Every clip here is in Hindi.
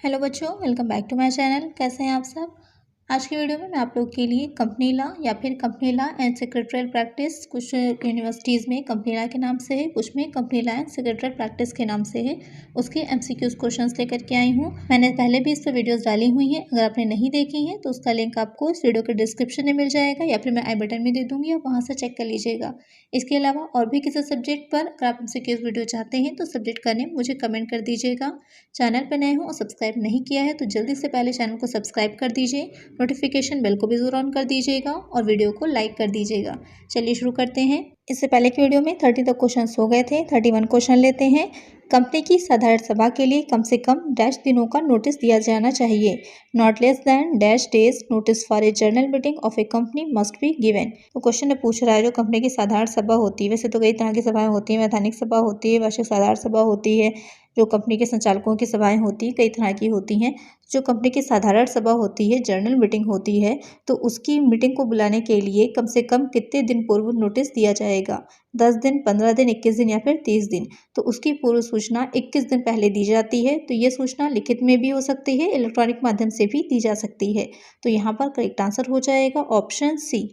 हेलो बच्चों, welcome back to my channel. कैसे हैं आप सब। आज की वीडियो में मैं आप लोग के लिए कंपनी लॉ या फिर company law and secretarial practice, कुछ यूनिवर्सिटीज़ में कंपनी लॉ के नाम से है, कुछ में company law and secretarial practice के नाम से है, उसके एमसीक्यूज क्वेश्चंस लेकर के आई हूँ। मैंने पहले भी इस पर वीडियोज़ डाली हुई हैं, अगर आपने नहीं देखी हैं तो उसका लिंक आपको इस वीडियो के डिस्क्रिप्शन में मिल जाएगा या फिर मैं आई बटन में दे दूँगी, आप वहाँ से चेक कर लीजिएगा। इसके अलावा और भी किसी सब्जेक्ट पर अगर आप एमसीक्यूज वीडियो चाहते हैं तो सब्जेक्ट का नेम मुझे कमेंट कर दीजिएगा। चैनल पर नए हो और सब्सक्राइब नहीं किया है तो जल्दी से पहले चैनल को सब्सक्राइब कर दीजिए, नोटिफिकेशन बेल को भी ज़रूर ऑन कर दीजिएगा और वीडियो को लाइक कर दीजिएगा। चलिए शुरू करते हैं। इससे पहले की वीडियो में 30 तक क्वेश्चन हो गए थे, 31 क्वेश्चन लेते हैं। कंपनी की साधारण सभा के लिए कम से कम डैश दिनों का नोटिस दिया जाना चाहिए। Not less than dash days notice for a journal meeting of a company must be given. तो क्वेश्चन में पूछ रहा है जो कंपनी की साधारण सभा होती है, वैसे तो कई तरह की सभाएं होती हैं, वैधानिक सभा होती है, वार्षिक साधारण सभा होती है, जो कंपनी के संचालकों की सभाएं होती हैं, कई तरह की होती हैं। जो कंपनी की साधारण सभा होती है, जर्नल मीटिंग होती है, तो उसकी मीटिंग को बुलाने के लिए कम से कम कितने दिन पूर्व नोटिस दिया जाएगा। 10 दिन, 15 दिन, 21 दिन या फिर 30 दिन। तो उसकी पूर्व सूचना 21 दिन पहले दी जाती है। तो ये सूचना लिखित में भी हो सकती है, इलेक्ट्रॉनिक माध्यम से भी दी जा सकती है। तो यहाँ पर करेक्ट आंसर हो जाएगा ऑप्शन सी।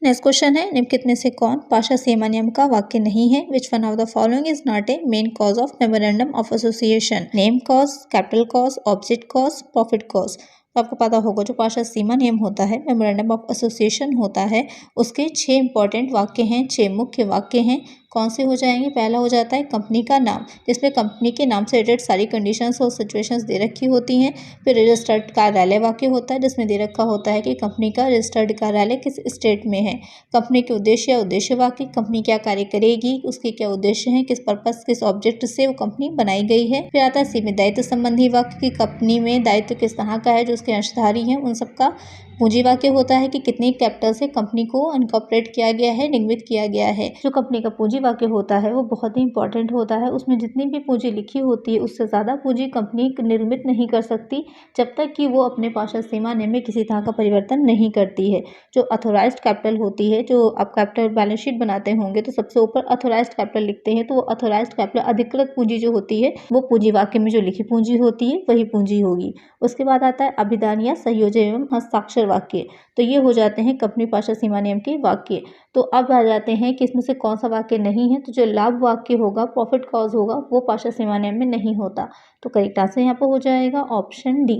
नेक्स्ट क्वेश्चन है, निम्नलिखित में से कौन पाशा सीमा नियम का वाक्य नहीं है। Which one of the following is not a main cause of memorandum of association. Name cause, capital cause, object cause, profit cause. तो आपको पता होगा जो पाशा सीमा नियम होता है, मेमोरेंडम ऑफ एसोसिएशन होता है, उसके 6 इंपॉर्टेंट वाक्य हैं, 6 मुख्य वाक्य हैं। कौन से हो जाएंगे। पहला हो जाता है कंपनी का नाम, जिसमें कंपनी के नाम से रिलेटेड सारी कंडीशंस और सिचुएशंस दे रखी होती हैं। फिर रजिस्टर्ड कार्यालय वाक्य होता है, जिसमें दे रखा होता है कि कंपनी का रजिस्टर्ड कार्यालय किस स्टेट में है। कंपनी के उद्देश्य या उद्देश्य वाक्य, कंपनी क्या कार्य करेगी, उसके क्या उद्देश्य हैं, किस पर्पस, किस ऑब्जेक्ट से वो कंपनी बनाई गई है। फिर आता है सीमित दायित्व संबंधी वाक्य की कंपनी में दायित्व किस तरह का है, जो उसके अंशधारी हैं उन सबका। पूंजी वाक्य होता है कि कितनी कैपिटल से कंपनी को इनकॉर्पोरेट किया गया है, निगमित किया गया है। जो कंपनी का पूंजी वाक्य होता है वो बहुत ही इंपॉर्टेंट होता है। उसमें जितनी भी पूंजी लिखी होती है उससे ज़्यादा पूंजी कंपनी निर्मित नहीं कर सकती जब तक कि वो अपने पाशा सीमा नियम में किसी तरह का परिवर्तन नहीं करती है। जो अथोराइज्ड कैपिटल होती है, जो आप कैपिटल बैलेंस शीट बनाते होंगे तो सबसे ऊपर अथोराइज्ड कैपिटल लिखते हैं, तो वो अथोराइज्ड कैपिटल अधिकृत पूंजी जो होती है वो पूंजी वाक्य में जो लिखी पूंजी होती है वही पूंजी होगी। उसके बाद आता है अभिधान या संयोजन एवं हस्ताक्षर वाक्य। तो ये हो जाते हैं कंपनी पाशा सीमा नियम के वाक्य। तो अब आ जाते हैं कि इसमें से कौन सा वाक्य नहीं है। तो जो लाभ वाक्य होगा, प्रॉफिट कॉज होगा, वो पाशा सीमा नियम में नहीं होता। तो करेक्ट आंसर यहाँ पर हो जाएगा ऑप्शन डी।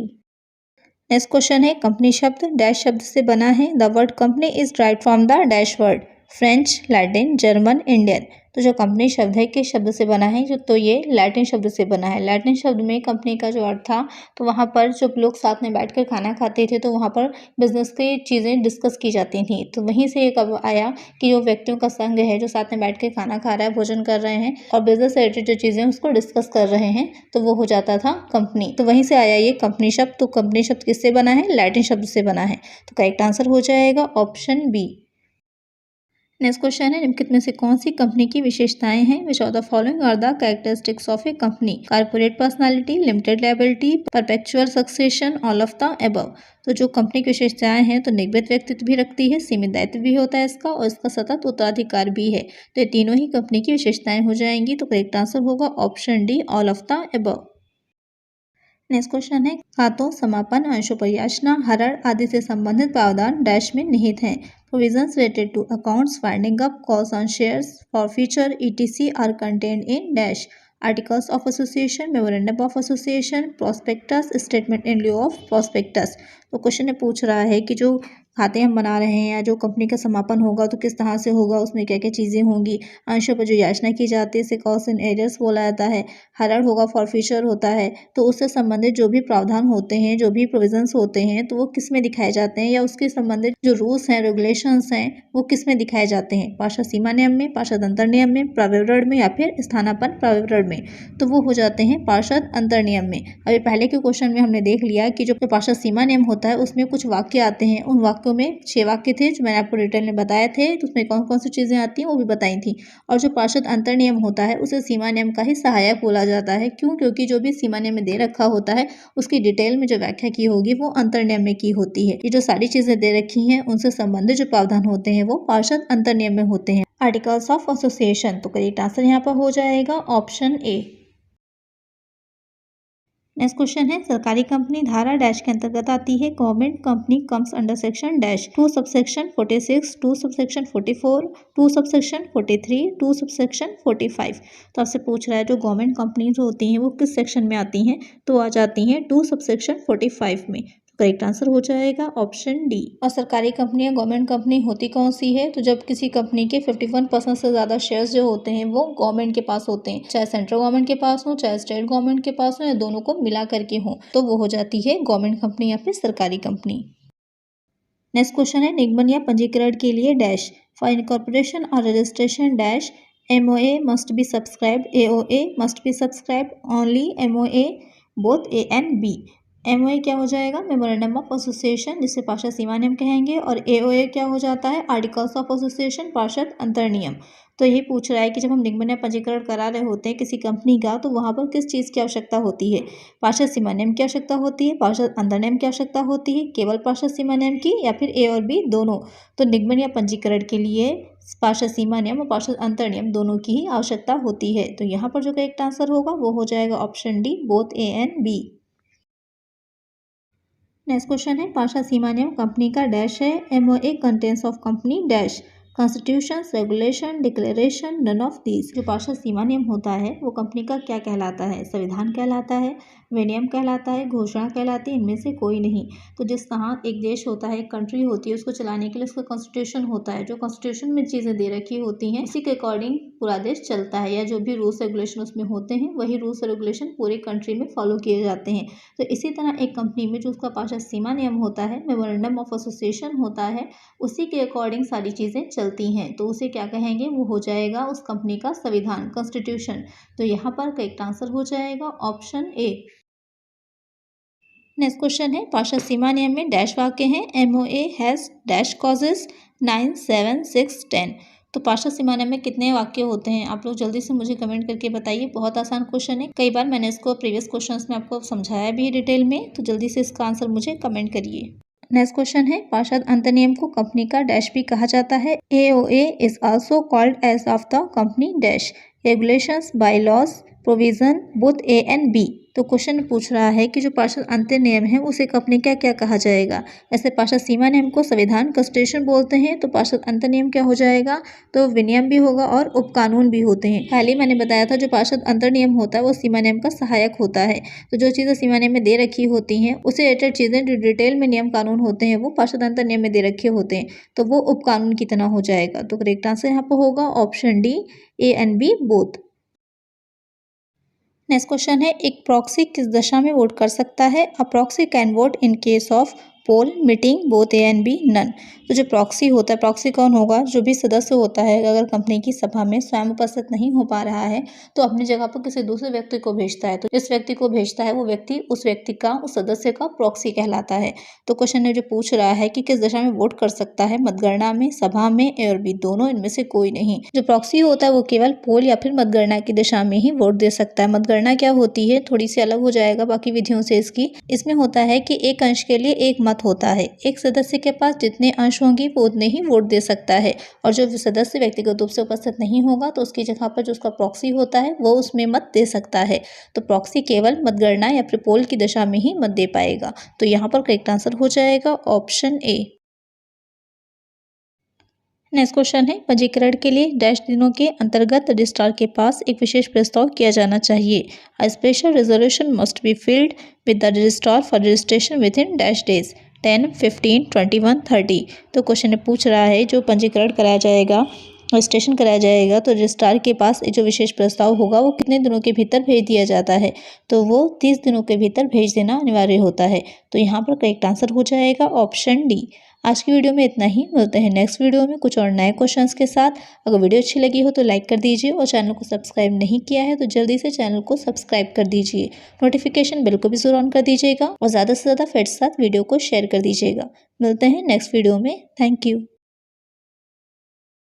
नेक्स्ट क्वेश्चन है, कंपनी शब्द डैश शब्द से बना है। The word company is derived from the dash word. French, Latin, German, Indian. तो जो कंपनी शब्द है किस शब्द से बना है, जो तो ये लैटिन शब्द से बना है। लैटिन शब्द में कंपनी का जो अर्थ था, तो वहाँ पर जब लोग साथ में बैठकर खाना खाते थे तो वहाँ पर बिजनेस की चीज़ें डिस्कस की जाती थी। तो वहीं से एक अब आया कि जो व्यक्तियों का संघ है जो साथ में बैठ के खाना खा रहा है, भोजन कर रहे हैं और बिजनेस से रिलेटेड जो चीज़ें उसको डिस्कस कर रहे हैं, तो वो हो जाता था कंपनी। तो वहीं से आया ये कंपनी शब्द। तो कंपनी शब्द किससे बना है, लैटिन शब्द से बना है। तो करेक्ट आंसर हो जाएगा ऑप्शन बी। नेक्स्ट क्वेश्चन है, निम्नलिखित में से कौन सी कंपनी की विशेषताएं हैं। Which of the following are the characteristics of a company. Corporate personality, limited liability, perpetual succession, all of the above. तो जो कंपनी की विशेषताएं हैं तो निगमित व्यक्तित्व भी रखती है, सीमित दायित्व भी होता है इसका, और इसका सतत उत्तराधिकार भी है। तो ये तीनों ही कंपनी की विशेषताएं हो जाएंगी। तो करेक्ट आंसर होगा option D, all of the above. Next question है, खातों, समापन, अंशोपयाचना, हरण आदि से संबंधित प्रावधान डैश में निहित हैं। Provisions related to accounts, winding up, calls on shares, forfeiture, ETC are contained in dash. Articles of association, memorandum of association, prospectus, statement in lieu of prospectus. तो क्वेश्चन में पूछ रहा है कि जो खाते हम बना रहे हैं या जो कंपनी का समापन होगा तो किस तरह से होगा, उसमें क्या क्या चीज़ें होंगी। अंशों पर जो याचना की जाती है इसे कॉल्स एंड एरियर्स बोला जाता है। हरण होगा, फॉरफीचर होता है। तो उससे संबंधित जो भी प्रावधान होते हैं, जो भी प्रोविजंस होते हैं, तो वो किस में दिखाए जाते हैं, या उसके संबंधित जो रूल्स हैं, रेगुलेशंस हैं, वो किस में दिखाए जाते हैं। पाशा सीमा नियम में, पार्षद अंतर नियम में, प्राविवरण में, या फिर स्थानापन्न प्राविवरण में। तो वो हो जाते हैं पार्षद अंतर नियम में। अभी पहले के क्वेश्चन में हमने देख लिया कि जो पार्षद सीमा नियम होता है उसमें कुछ वाक्य आते हैं। उन वाक्यों में 6 वाक्य थे जो मैंने आपको डिटेल में बताए थे, तो उसमें कौन कौन सी चीज़ें आती हैं वो भी बताई थी। और जो पार्षद अंतर नियम होता है उसे सीमा नियम का ही सहायक बोला जाता है। क्यों? क्योंकि जो भी सीमा नियम में दे रखा होता है उसकी डिटेल में जो व्याख्या की होगी वो अंतर नियम में की होती है। ये जो सारी चीज़ें दे रखी हैं उनसे संबंधित जो प्रावधान होते हैं वो पार्षद अंतर नियम में होते हैं। Articles of association. तो करेक्ट आंसर यहाँ पर हो जाएगा ऑप्शन ए। नेक्स्ट क्वेश्चन है सरकारी कंपनी धारा डैश के अंतर्गत आती है। Government company comes under section dash 2 subsection 46, 2 subsection 44, 2 subsection 43, 2 subsection 45। तो आपसे पूछ रहा है जो गवर्नमेंट कंपनी जो होती हैं वो किस सेक्शन में आती हैं, तो आ जाती हैं 2 सबसेक्शन 45 में। करेक्ट आंसर हो जाएगा ऑप्शन डी। और सरकारी कंपनियां गवर्नमेंट कंपनी होती कौन सी है, तो जब किसी कंपनी के 51% से ज़्यादा शेयर्स जो होते हैं वो गवर्नमेंट के पास होते हैं, चाहे सेंट्रल गवर्नमेंट के पास हो चाहे स्टेट गवर्नमेंट के पास हो या दोनों को मिला करके हो, तो वो हो जाती है गवर्नमेंट कंपनी या फिर सरकारी कंपनी। नेक्स्ट क्वेश्चन है निगमन या पंजीकरण के लिए डैश फॉर इनकॉर्पोरेशन और registration dash MOA must be subscribed, AOA must be subscribed only, MOA both A and B। MOA क्या हो जाएगा, मेमोरेंडम ऑफ एसोसिएशन जिसे पार्षद सीमा नियम कहेंगे, और AOA क्या हो जाता है, आर्टिकल्स ऑफ एसोसिएशन पार्षद अंतर नियम। तो ये पूछ रहा है कि जब हम निगमन या पंजीकरण करा रहे होते हैं किसी कंपनी का, तो वहाँ पर किस चीज़ की आवश्यकता होती है, पार्षद सीमा नियम की आवश्यकता होती है, पार्षद अंतर नियम की आवश्यकता होती है, केवल पार्षद सीमा नियम की, या फिर A और B दोनों। तो निगमन या पंजीकरण के लिए पार्षद सीमा नियम और पार्षद अंतर नियम दोनों की ही आवश्यकता होती है। तो यहाँ पर जो करेक्ट आंसर होगा वो हो जाएगा option D both A and B। Next question है पार्षद सीमा नियम कंपनी का डैश है। MOA contents of company dash constitution, regulation, declaration, none of these. जो पार्षद सीमा नियम होता है वो कंपनी का क्या कहलाता है, संविधान कहलाता है, विनियम कहलाता है, घोषणा कहलाती है, इनमें से कोई नहीं। तो जिस तरह एक देश होता है, एक कंट्री होती है, उसको चलाने के लिए उसका कॉन्स्टिट्यूशन होता है, जो कॉन्स्टिट्यूशन में चीज़ें दे रखी होती हैं उसी के अकॉर्डिंग पूरा देश चलता है, या जो भी रूल्स रेगुलेशन उसमें होते हैं वही रूल्स रेगुलेशन पूरे कंट्री में फॉलो किए जाते हैं। तो इसी तरह एक कंपनी में जो उसका पार्षद सीमा नियम होता है, मेमोरेंडम ऑफ एसोसिएशन होता है, उसी के अकॉर्डिंग सारी चीज़ें चलती हैं, तो उसे क्या कहेंगे, वो हो जाएगा उस कंपनी का संविधान, कॉन्स्टिट्यूशन। तो यहाँ पर करेक्ट आंसर हो जाएगा ऑप्शन ए। नेक्स्ट क्वेश्चन है पार्षद सीमा नियम में डैश वाक्य हैं। MOA has dash causes 9, 7, 6, 10। तो पार्षद सीमा नियम में कितने वाक्य होते हैं, आप लोग जल्दी से मुझे कमेंट करके बताइए। बहुत आसान क्वेश्चन है, कई बार मैंने इसको प्रीवियस क्वेश्चंस में आपको समझाया भी डिटेल में, तो जल्दी से इसका आंसर मुझे कमेंट करिए। नेक्स्ट क्वेश्चन है पार्षद अंतर नियम को कंपनी का डैश भी कहा जाता है। AOA is also called as of the company dash regulations, bylaws, provision, both A and B। तो क्वेश्चन पूछ रहा है कि जो पार्षद अंतर नियम है उसे कंपनी का क्या कहा जाएगा। ऐसे पार्षद सीमा नियम को संविधान, कॉन्स्टिट्यूशन बोलते हैं, तो पार्षद अंतर नियम क्या हो जाएगा, तो विनियम भी होगा और उपकानून भी होते हैं। पहले मैंने बताया था जो पार्षद अंतर नियम होता है वो सीमा नियम का सहायक होता है। तो जो चीज़ें सीमा नियम में दे रखी होती हैं उससे रिलेटेड चीज़ें जो डिटेल में नियम कानून होते हैं वो पार्षद अंतर नियम में दे रखे होते हैं, तो वो उपकानून की तरह हो जाएगा। तो करेक्ट आंसर यहाँ पर होगा option D, A and B both. Next question है एक प्रॉक्सी किस दशा में वोट कर सकता है। A proxy can vote in case of poll, meeting, both A and B, none. तो जो प्रॉक्सी होता है, प्रॉक्सी कौन होगा, जो भी सदस्य होता है अगर कंपनी की सभा में स्वयं उपस्थित नहीं हो पा रहा है तो अपनी जगह पर किसी दूसरे व्यक्ति को भेजता है, तो जिस व्यक्ति को भेजता है वो व्यक्ति उस व्यक्ति का, उस सदस्य का प्रॉक्सी कहलाता है। तो क्वेश्चन में जो पूछ रहा है कि किस दशा में वोट कर सकता है, मतगणना में, सभा में, A और B दोनों, इनमें से कोई नहीं। जो प्रॉक्सी होता है वो केवल पोल या फिर मतगणना की दिशा में ही वोट दे सकता है। मतगणना क्या होती है, थोड़ी सी अलग हो जाएगा बाकी विधियों से इसकी। इसमें होता है कि एक अंश के लिए एक मत होता है, एक सदस्य के पास जितने अंश होंगे वो उतने ही वोट दे सकता है, और जो सदस्य व्यक्तिगत रूप से उपस्थित नहीं होगा तो उसकी जगह पर जो उसका प्रॉक्सी होता है वो उसमें मत दे सकता है। तो प्रॉक्सी केवल मतगणना या फिर पोल की दिशा में ही मत दे पाएगा। तो यहाँ पर करेक्ट आंसर हो जाएगा ऑप्शन ए। नेक्स्ट क्वेश्चन है पंजीकरण के लिए डैश दिनों के अंतर्गत रजिस्ट्रार के पास एक विशेष प्रस्ताव किया जाना चाहिए। A special resolution must be filled with the registrar for registration with in dash days 10, 15, 21, 30। तो क्वेश्चन पूछ रहा है जो पंजीकरण कराया जाएगा, रजिस्ट्रेशन कराया जाएगा, तो रजिस्ट्रार के पास जो विशेष प्रस्ताव होगा वो कितने दिनों के भीतर भेज दिया जाता है, तो वो 30 दिनों के भीतर भेज देना अनिवार्य होता है। तो यहाँ पर करेक्ट आंसर हो जाएगा ऑप्शन डी। आज की वीडियो में इतना ही, मिलते हैं नेक्स्ट वीडियो में कुछ और नए क्वेश्चंस के साथ। अगर वीडियो अच्छी लगी हो तो लाइक कर दीजिए, और चैनल को सब्सक्राइब नहीं किया है तो जल्दी से चैनल को सब्सक्राइब कर दीजिए। नोटिफिकेशन बिल को भी जरूर ऑन कर दीजिएगा, और ज़्यादा से ज़्यादा फ्रेंड्स के साथ वीडियो को शेयर कर दीजिएगा। मिलते हैं नेक्स्ट वीडियो में। Thank you.